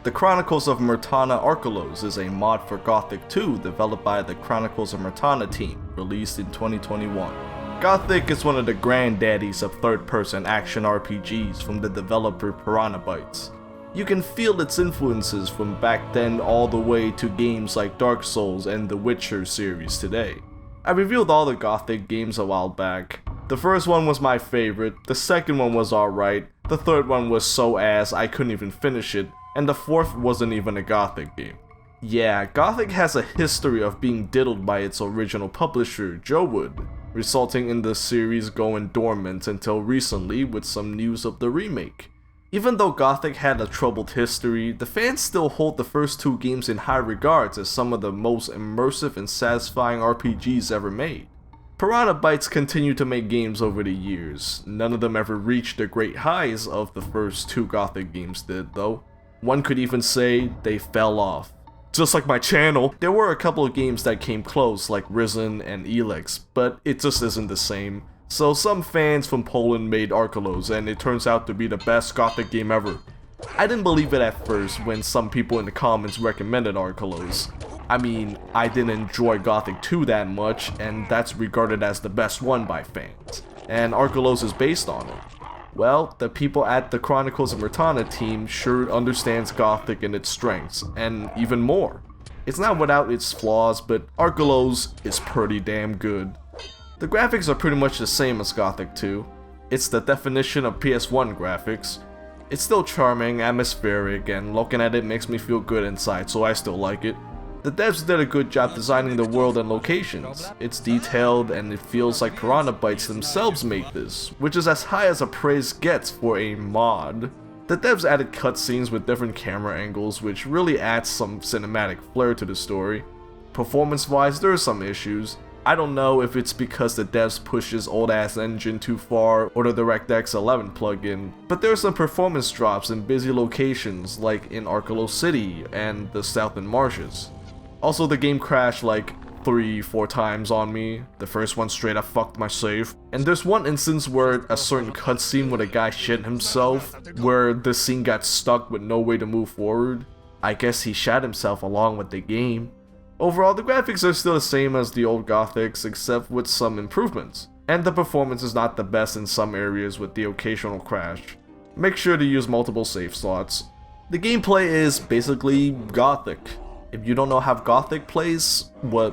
The Chronicles of Myrtana Archolos is a mod for Gothic 2 developed by the Chronicles of Myrtana team, released in 2021. Gothic is one of the granddaddies of third-person action RPGs from the developer Piranha. You can feel its influences from back then all the way to games like Dark Souls and the Witcher series today. I reviewed all the Gothic games a while back. The first one was my favorite, the second one was alright, the third one was so ass I couldn't even finish it, and the fourth wasn't even a Gothic game. Yeah, Gothic has a history of being diddled by its original publisher, Jowood, resulting in the series going dormant until recently with some news of the remake. Even though Gothic had a troubled history, the fans still hold the first two games in high regards as some of the most immersive and satisfying RPGs ever made. Piranha continue to make games over the years. None of them ever reached the great highs of the first two Gothic games did though. One could even say they fell off. Just like my channel, there were a couple of games that came close like Risen and Elex, but it just isn't the same. So some fans from Poland made Archolos and it turns out to be the best Gothic game ever. I didn't believe it at first when some people in the comments recommended Archolos. I mean, I didn't enjoy Gothic 2 that much, and that's regarded as the best one by fans, and Archolos is based on it. Well, the people at the Chronicles of Myrtana team sure understands Gothic and its strengths, and even more. It's not without its flaws, but Archolos is pretty damn good. The graphics are pretty much the same as Gothic 2. It's the definition of PS1 graphics. It's still charming, atmospheric, and looking at it makes me feel good inside, so I still like it. The devs did a good job designing the world and locations. It's detailed and it feels like Piranha themselves made this, which is as high as a praise gets for a mod. The devs added cutscenes with different camera angles, which really adds some cinematic flair to the story. Performance-wise, there are some issues. I don't know if it's because the devs pushed this old-ass engine too far or the DirectX 11 plugin, but there are some performance drops in busy locations like in Archolos City and the Southern Marshes. Also, the game crashed like 3-4 times on me. The first one straight up fucked my save. And there's one instance where a certain cutscene with a guy shit himself, where the scene got stuck with no way to move forward. I guess he shot himself along with the game. Overall, the graphics are still the same as the old Gothics, except with some improvements. And the performance is not the best in some areas with the occasional crash. Make sure to use multiple save slots. The gameplay is basically Gothic. If you don't know how Gothic plays, what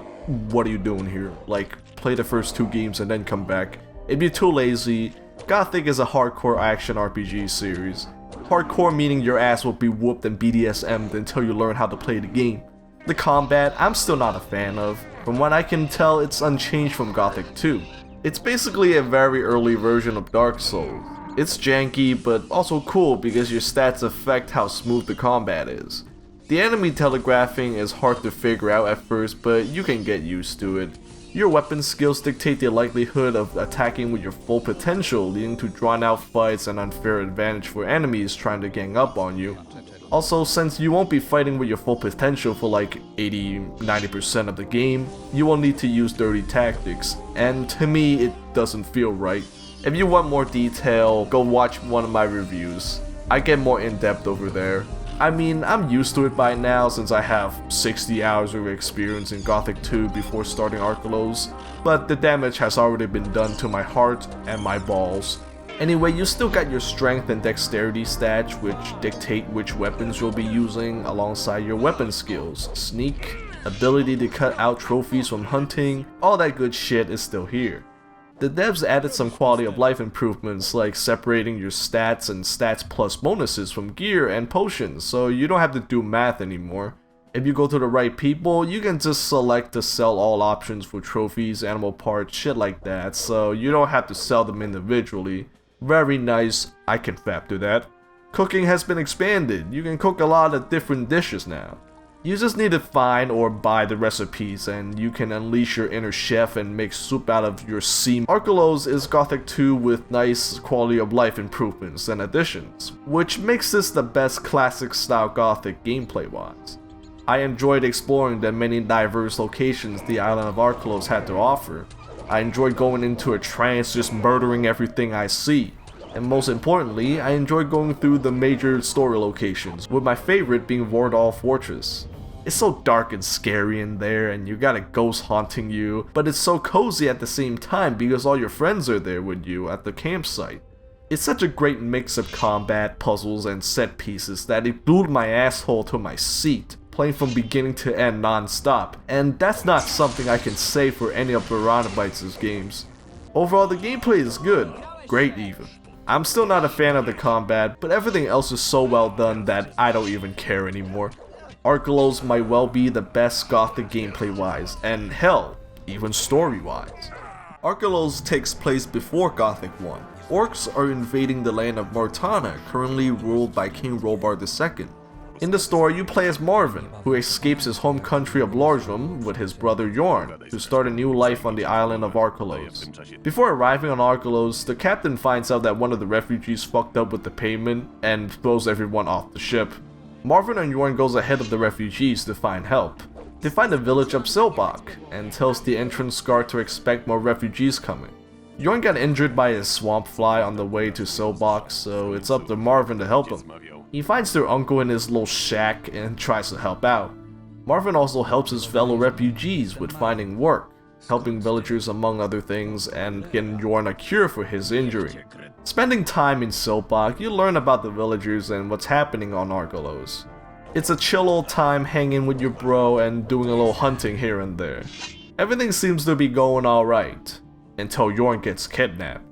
are you doing here? Like, play the first two games and then come back. If you're too lazy, Gothic is a hardcore action RPG series. Hardcore meaning your ass will be whooped and BDSM'd until you learn how to play the game. The combat, I'm still not a fan of. From what I can tell, it's unchanged from Gothic 2. It's basically a very early version of Dark Souls. It's janky, but also cool because your stats affect how smooth the combat is. The enemy telegraphing is hard to figure out at first, but you can get used to it. Your weapon skills dictate the likelihood of attacking with your full potential, leading to drawn out fights and unfair advantage for enemies trying to gang up on you. Also, since you won't be fighting with your full potential for like 80-90% of the game, you will need to use dirty tactics, and to me it doesn't feel right. If you want more detail, go watch one of my reviews. I get more in-depth over there. I mean, I'm used to it by now since I have 60 hours of experience in Gothic 2 before starting Archolos, but the damage has already been done to my heart and my balls. Anyway, you still got your strength and dexterity stats, which dictate which weapons you'll be using alongside your weapon skills. Sneak, ability to cut out trophies from hunting, all that good shit is still here. The devs added some quality of life improvements like separating your stats and stats plus bonuses from gear and potions, so you don't have to do math anymore. If you go to the right people, you can just select to sell all options for trophies, animal parts, shit like that, so you don't have to sell them individually. Very nice, I can fap to that. Cooking has been expanded, you can cook a lot of different dishes now. You just need to find or buy the recipes and you can unleash your inner chef and make soup out of your sea. Archolos is Gothic 2 with nice quality of life improvements and additions, which makes this the best classic style Gothic gameplay wise. I enjoyed exploring the many diverse locations the island of Archolos had to offer. I enjoyed going into a trance just murdering everything I see. And most importantly, I enjoy going through the major story locations, with my favorite being Vordal Fortress. It's so dark and scary in there, and you got a ghost haunting you, but it's so cozy at the same time because all your friends are there with you at the campsite. It's such a great mix of combat, puzzles, and set pieces that it glued my asshole to my seat, playing from beginning to end non-stop, and that's not something I can say for any of Piranhabytes' games. Overall, the gameplay is good, great even. I'm still not a fan of the combat, but everything else is so well done that I don't even care anymore. Archolos might well be the best Gothic gameplay-wise, and hell, even story-wise. Archolos takes place before Gothic 1. Orcs are invading the land of Myrtana, currently ruled by King Robar II. In the story, you play as Marvin, who escapes his home country of Lorgrim with his brother Yorn, to start a new life on the island of Archolos. Before arriving on Archolos, the captain finds out that one of the refugees fucked up with the payment and throws everyone off the ship. Marvin and Yorn goes ahead of the refugees to find help. They find a village up Silbach, and tells the entrance guard to expect more refugees coming. Yorn got injured by a swamp fly on the way to Silbach, so it's up to Marvin to help him. He finds their uncle in his little shack and tries to help out. Marvin also helps his fellow refugees with finding work, helping villagers among other things, and getting Yorn a cure for his injury. Spending time in Silbach, you learn about the villagers and what's happening on Archolos. It's a chill old time hanging with your bro and doing a little hunting here and there. Everything seems to be going alright, until Yorn gets kidnapped.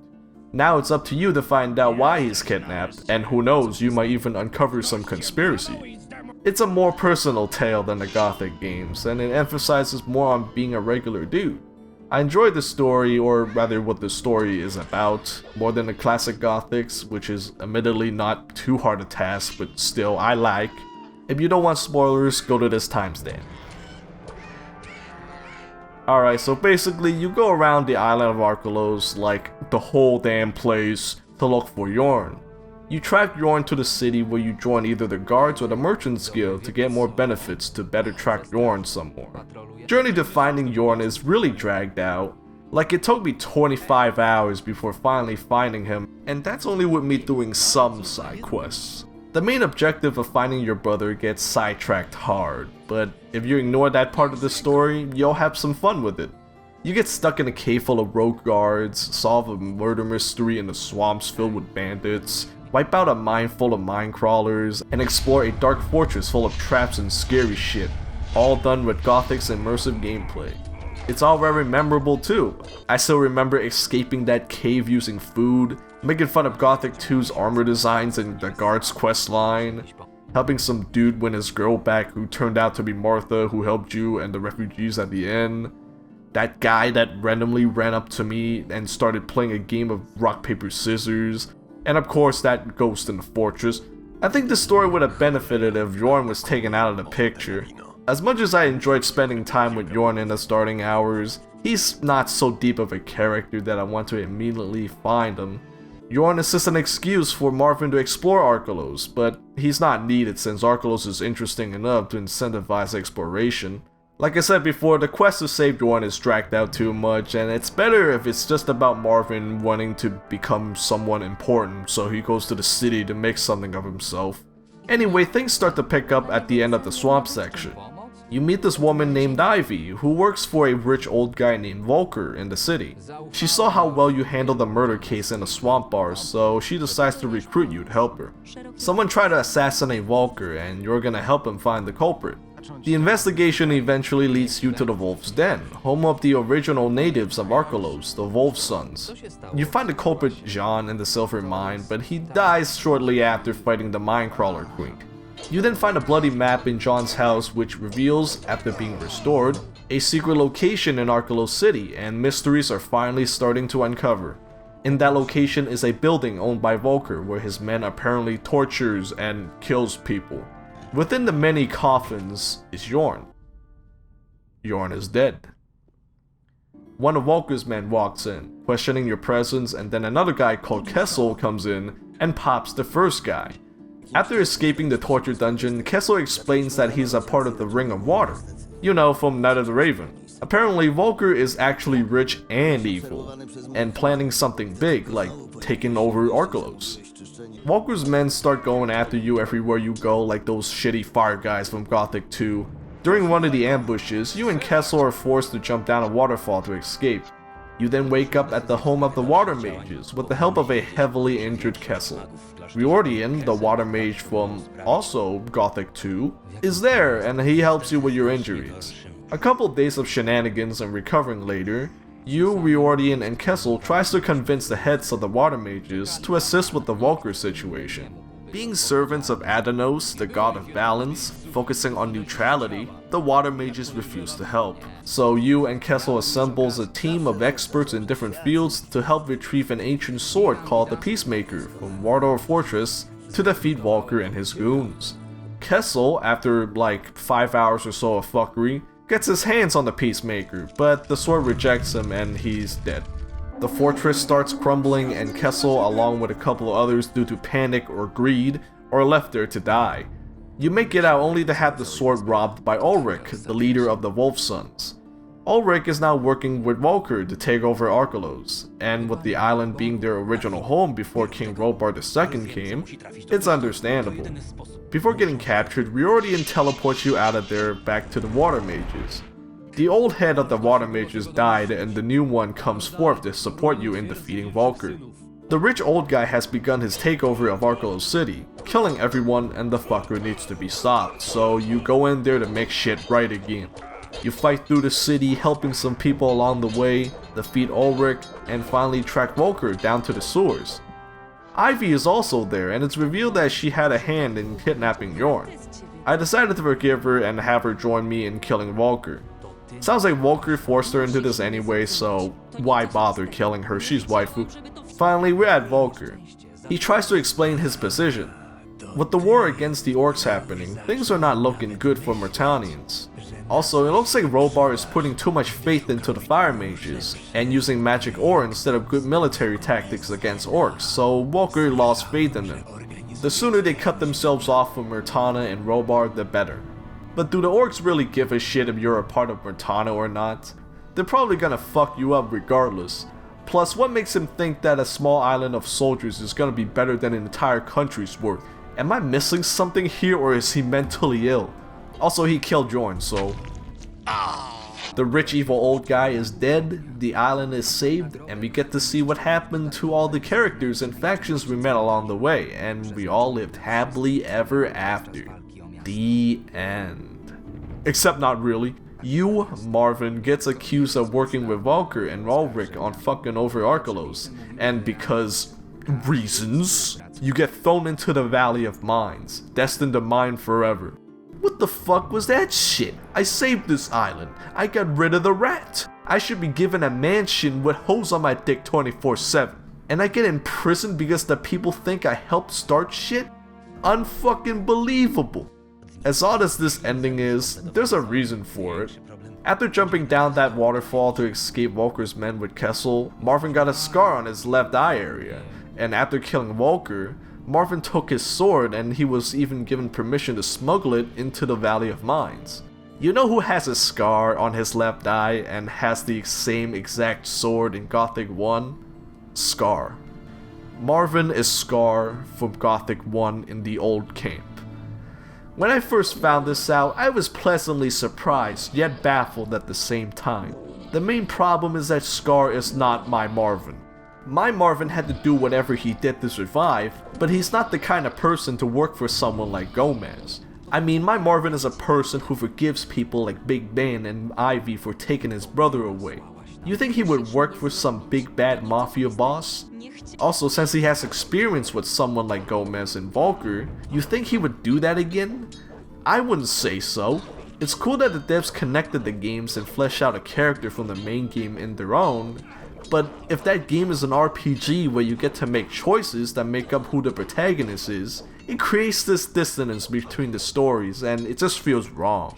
Now it's up to you to find out why he's kidnapped, and who knows, you might even uncover some conspiracy. It's a more personal tale than the Gothic games, and it emphasizes more on being a regular dude. I enjoyed the story, or rather what the story is about, more than the classic Gothics, which is admittedly not too hard a task, but still I like. If you don't want spoilers, go to this timestamp. Alright, so basically you go around the island of Archolos, like the whole damn place, to look for Yorn. You track Yorn to the city where you join either the guards or the merchants guild to get more benefits to better track Yorn some more. Journey to finding Yorn is really dragged out. Like, it took me 25 hours before finally finding him, and that's only with me doing some side quests. The main objective of finding your brother gets sidetracked hard, but if you ignore that part of the story, you'll have some fun with it. You get stuck in a cave full of rogue guards, solve a murder mystery in the swamps filled with bandits, wipe out a mine full of mine crawlers, and explore a dark fortress full of traps and scary shit, all done with Gothic's immersive gameplay. It's all very memorable too. I still remember escaping that cave using food, making fun of Gothic 2's armor designs and the guard's quest line, helping some dude win his girl back who turned out to be Martha, who helped you and the refugees at the end, that guy that randomly ran up to me and started playing a game of rock paper scissors, and of course that ghost in the fortress. I think the story would have benefited if Yorn was taken out of the picture. As much as I enjoyed spending time with Yorn in the starting hours, he's not so deep of a character that I want to immediately find him. Yorn is just an excuse for Marvin to explore Archolos, but he's not needed since Archolos is interesting enough to incentivize exploration. Like I said before, the quest to save Yorn is dragged out too much, and it's better if it's just about Marvin wanting to become someone important, so he goes to the city to make something of himself. Anyway, things start to pick up at the end of the swamp section. You meet this woman named Ivy, who works for a rich old guy named Volker in the city. She saw how well you handled the murder case in the swamp bar, so she decides to recruit you to help her. Someone tried to assassinate Volker, and you're gonna help him find the culprit. The investigation eventually leads you to the Wolf's Den, home of the original natives of Archolos, the Wolf Sons. You find the culprit Jean in the silver mine, but he dies shortly after fighting the Minecrawler Queen. You then find a bloody map in John's house which reveals, after being restored, a secret location in Archolos City, and mysteries are finally starting to uncover. In that location is a building owned by Volker where his men apparently tortures and kills people. Within the many coffins is Yorn. Yorn is dead. One of Volker's men walks in, questioning your presence, and then another guy called Kessel comes in and pops the first guy. After escaping the torture dungeon, Kessel explains that he's a part of the Ring of Water. You know, from Night of the Raven. Apparently, Volker is actually rich and evil, and planning something big, like taking over Archolos. Volker's men start going after you everywhere you go, like those shitty fire guys from Gothic 2. During one of the ambushes, you and Kessel are forced to jump down a waterfall to escape. You then wake up at the home of the water mages with the help of a heavily injured Kessel. Riordan, the water mage from also Gothic 2, is there and he helps you with your injuries. A couple days of shenanigans and recovering later, you, Riordan, and Kessel tries to convince the heads of the water mages to assist with the Volker situation. Being servants of Adanos, the god of balance, focusing on neutrality, the water mages refuse to help. So you and Kessel assembles a team of experts in different fields to help retrieve an ancient sword called the Peacemaker from Wardor Fortress to defeat Volker and his goons. Kessel, after like 5 hours or so of fuckery, gets his hands on the Peacemaker, but the sword rejects him and he's dead. The fortress starts crumbling and Kessel, along with a couple of others due to panic or greed, are left there to die. You make it out only to have the sword robbed by Ulrich, the leader of the Wolf Sons. Ulrich is now working with Volker to take over Archolos, and with the island being their original home before King Robar II came, it's understandable. Before getting captured, Riordan teleports you out of there back to the water mages. The old head of the water mages died and the new one comes forth to support you in defeating Volker. The rich old guy has begun his takeover of Archolos City, killing everyone and the fucker needs to be stopped, so you go in there to make shit right again. You fight through the city, helping some people along the way, defeat Ulrich, and finally track Volker down to the sewers. Ivy is also there and it's revealed that she had a hand in kidnapping Jorn. I decided to forgive her and have her join me in killing Volker. Sounds like Volker forced her into this anyway, so why bother killing her, she's waifu. Finally, we're at Volker. He tries to explain his position. With the war against the orcs happening, things are not looking good for Myrtanians. Also, it looks like Robar is putting too much faith into the fire mages, and using magic ore instead of good military tactics against orcs, so Volker lost faith in them. The sooner they cut themselves off from Myrtana and Robar, the better. But do the orcs really give a shit if you're a part of Myrtana or not? They're probably gonna fuck you up regardless. Plus, what makes him think that a small island of soldiers is gonna be better than an entire country's worth? Am I missing something here or is he mentally ill? Also, he killed Jorn, so... The rich evil old guy is dead, the island is saved, and we get to see what happened to all the characters and factions we met along the way, and we all lived happily ever after. The end. Except not really. You, Marvin, gets accused of working with Volker and Ulrich on fucking over Archolos, and because reasons, you get thrown into the Valley of Mines, destined to mine forever. What the fuck was that shit? I saved this island. I got rid of the rat. I should be given a mansion with hoes on my dick 24/7. And I get imprisoned because the people think I helped start shit? Unfucking believable. As odd as this ending is, there's a reason for it. After jumping down that waterfall to escape Volker's men with Kessel, Marvin got a scar on his left eye area, and after killing Volker, Marvin took his sword and he was even given permission to smuggle it into the Valley of Mines. You know who has a scar on his left eye and has the same exact sword in Gothic 1? Scar. Marvin is Scar from Gothic 1 in the old camp. When I first found this out, I was pleasantly surprised, yet baffled at the same time. The main problem is that Scar is not my Marvin. My Marvin had to do whatever he did to survive, but he's not the kind of person to work for someone like Gomez. I mean, my Marvin is a person who forgives people like Big Ben and Ivy for taking his brother away. You think he would work for some big bad mafia boss? Also, since he has experience with someone like Gomez and Volker, you think he would do that again? I wouldn't say so. It's cool that the devs connected the games and fleshed out a character from the main game in their own, but if that game is an RPG where you get to make choices that make up who the protagonist is, it creates this dissonance between the stories and it just feels wrong.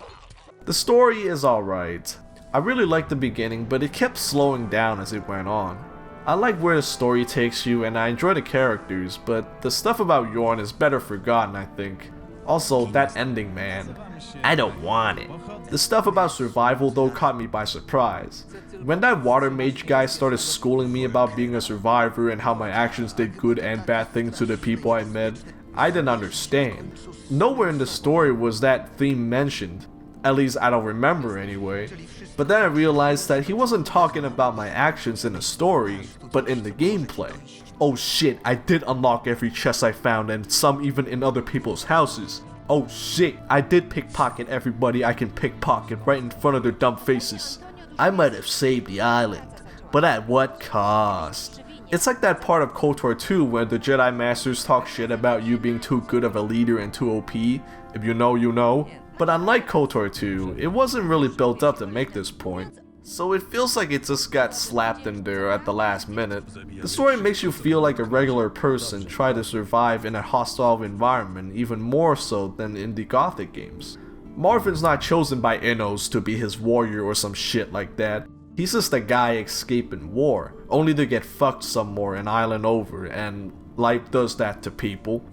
The story is alright. I really liked the beginning, but it kept slowing down as it went on. I like where the story takes you and I enjoy the characters, but the stuff about Jorn is better forgotten, I think. Also, that ending, man. I don't want it. The stuff about survival though caught me by surprise. When that water mage guy started schooling me about being a survivor and how my actions did good and bad things to the people I met, I didn't understand. Nowhere in the story was that theme mentioned, at least I don't remember anyway. But then I realized that he wasn't talking about my actions in the story, but in the gameplay. Oh shit, I did unlock every chest I found and some even in other people's houses. Oh shit, I did pickpocket everybody I can pickpocket right in front of their dumb faces. I might have saved the island, but at what cost? It's like that part of KOTOR 2 where the Jedi Masters talk shit about you being too good of a leader and too OP. If you know, you know. But unlike KOTOR 2, it wasn't really built up to make this point. So it feels like it just got slapped in there at the last minute. The story makes you feel like a regular person trying to survive in a hostile environment even more so than in the Gothic games. Marvin's not chosen by Innos to be his warrior or some shit like that. He's just a guy escaping war, only to get fucked some more an island over, and life does that to people.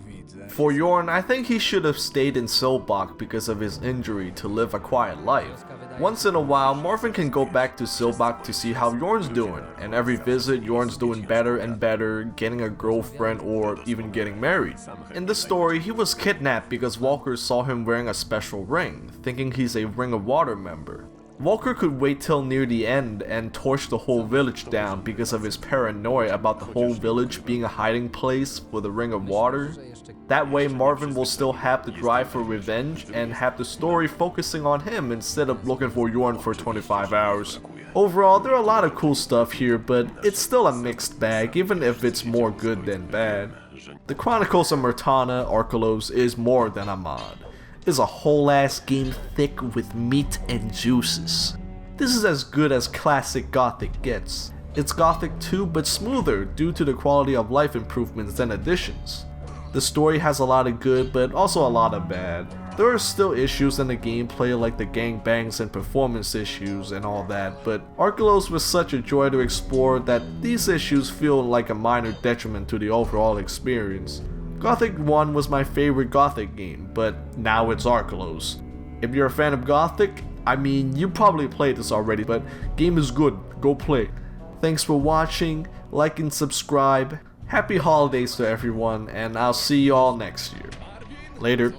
For Yorn, I think he should have stayed in Silbach because of his injury to live a quiet life. Once in a while, Marvin can go back to Silbach to see how Yorn's doing, and every visit Yorn's doing better and better, getting a girlfriend or even getting married. In the story, he was kidnapped because Walker saw him wearing a special ring, thinking he's a Ring of Water member. Walker could wait till near the end and torch the whole village down because of his paranoia about the whole village being a hiding place for the Ring of Water. That way Marvin will still have the drive for revenge and have the story focusing on him instead of looking for Yorn for 25 hours. Overall, there are a lot of cool stuff here, but it's still a mixed bag even if it's more good than bad. The Chronicles of Myrtana Archolos is more than a mod. It's a whole ass game thick with meat and juices. This is as good as classic Gothic gets. It's Gothic 2 but smoother due to the quality of life improvements and additions. The story has a lot of good but also a lot of bad. There are still issues in the gameplay like the gangbangs and performance issues and all that, but Archolos was such a joy to explore that these issues feel like a minor detriment to the overall experience. Gothic 1 was my favorite Gothic game, but now it's Archolos. If you're a fan of Gothic, I mean, you probably played this already, but game is good, go play. Thanks for watching, like and subscribe, happy holidays to everyone, and I'll see you all next year. Later.